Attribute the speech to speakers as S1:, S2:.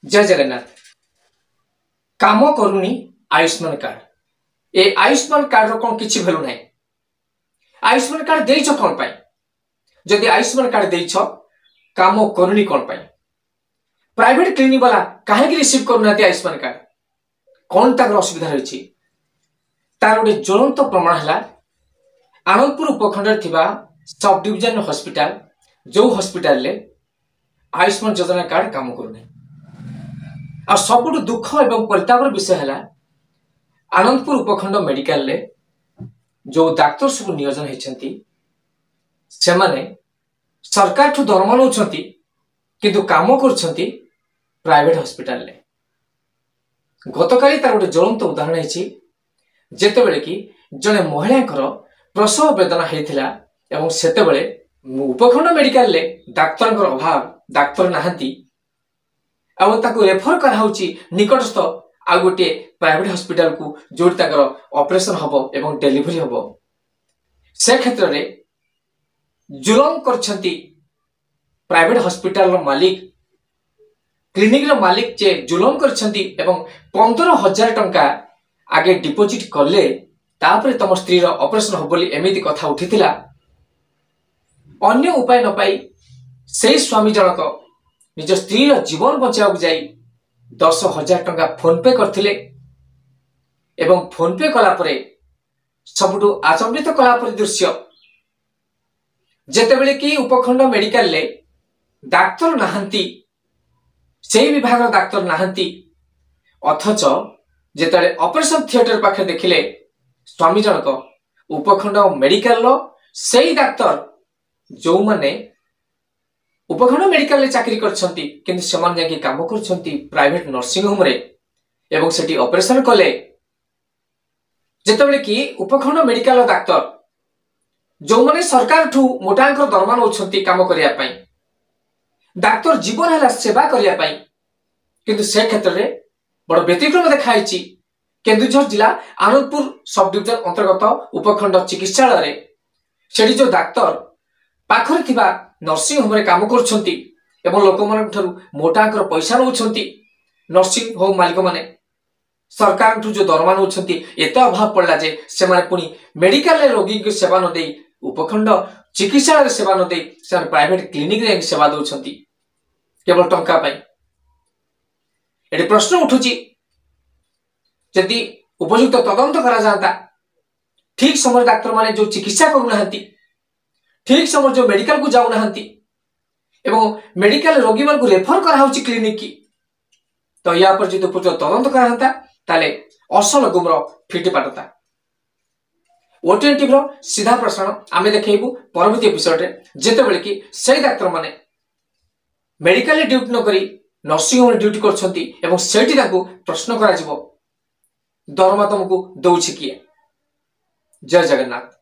S1: जय जगन्नाथ। काम करूनी आयुष्मान कार्ड। ए आयुष्मान कार्ड कौन किसी भैल्यू ना। आयुष्मान कार्ड देछ कौन पाई? जदि आयुष्मान कार्ड देछ काम करूनी कौन पाई? प्राइवेट क्लिनिक वाला कहीं रिसीव करूना आयुष्मान कार्ड कौन तक असुविधा रही? तार गोटे ज्वलंत प्रमाण है आनंदपुर उपखंड सब डिविजन हॉस्पिटल जो हॉस्पिटल ले आयुष्मान योजना कार्ड काम करूना। आ सबुठ दुख एवं परितापर विषय है आनंदपुर उपखंड मेडिकल ले जो डाक्तर सब नियोजन होती से माने सरकार ठू दरमा नौ किंतु काम कर प्राइवेट हॉस्पिटल ले। गतकाली तार गोटे ज्वलंत उदाहरण है जेतेबेले कि जड़े महिला प्रसव वेदना होता एवं सेतेबेले उपखंड मेडिकल ले डाक्तर अभाव, डाक्तर नाहंती ताको रेफर कराउची निकटस्थ आ गोटे प्राइवेट हॉस्पिटल को जोड़ी ताकर ऑपरेशन हबो एवं डिलीवरी हबो। से क्षेत्र रे जुलम करछंती प्राइवेट हॉस्पिटल रो मालिक, क्लिनिक रो मालिक जे जुलम करछंती एवं 15,000 टंका आगे डिपोजिट करले तापरे तम स्त्री रो ऑपरेशन हबो बोली एमिति कथा उठिथिला। अन्य उपाय न पाई से स्वामी जनक निज स्त्री जीवन बचाव जाई 10,000 टंका फोन पे करथिले एवं फोन पे कला परे सबुठु आचंबित कला परे दृश्य जेतेबेले कि उपखंड मेडिकल ले डाक्तर नाहंती, से विभाग डाक्तर नाहंती, अथच जेतेबेले ऑपरेशन थिएटर पाखे देखिले स्वामी जनक उपखंड मेडिकल लो सेही डाक्तर जो माने उपखंड मेडिकल चाकरी करछंती किंतु समान जाके काम करछंती प्राइवेट नर्सिंग होम रे एवं सेठी ऑपरेशन कले। जेतेबेले कि उपखंड मेडिकल डाक्तर जो माने सरकार ठू मोटांकर दरमा नौछंती काम करिया पई, डाक्तर जीवन है सेवा करिया पई, किंतु से क्षेत्र रे बड़ व्यतिक्रम देखाइछि। केन्दुझर जिला आनंदपुर सब डिविजन अंतर्गत उपखंड चिकित्सालय रे सेठी जो डाक्तर पाखरे थिबा नर्सिंग होम रे काम करछंती एवं लोक मान मोटांकर पैसा नौछंती। नर्सिंग होम मालिक माने सरकार जो दरमा नौछंती एते अभाव पड़ला जे से माने पुनी मेडिकल रे रोगी के सेवा न देई उपखंड चिकित्सालय रे सेवा न देई से प्राइवेट क्लिनिक रे सेवा दउछंती केवल टंका पाई। एटे प्रश्न उठुची यदि उपयुक्त तदंत करा जाता, ठीक समय डाक्तर माने जो चिकित्सा करूनाहांती, ठीक समय जो मेडिकल को जाऊनाहांती एवं मेडिकल रोगी मान को रेफर कराउची क्लिनिक की, तो या पर जो उपयुक्त तदंत कराहांता ताले असल गुमर फिटी पाटता। ओटीएन टीवी रो सीधा प्रसारण आमे देखैबू परवर्ती एपिसोड रे जेतेबेले कि सेही डाक्तर माने मेडिकल ड्यूटी न करी नर्सिंग होम ड्यूटी करछंती एवं सेठी ताकू प्रश्न करा जिवो दरमा तुमको दउछि किए। जय जगन्नाथ।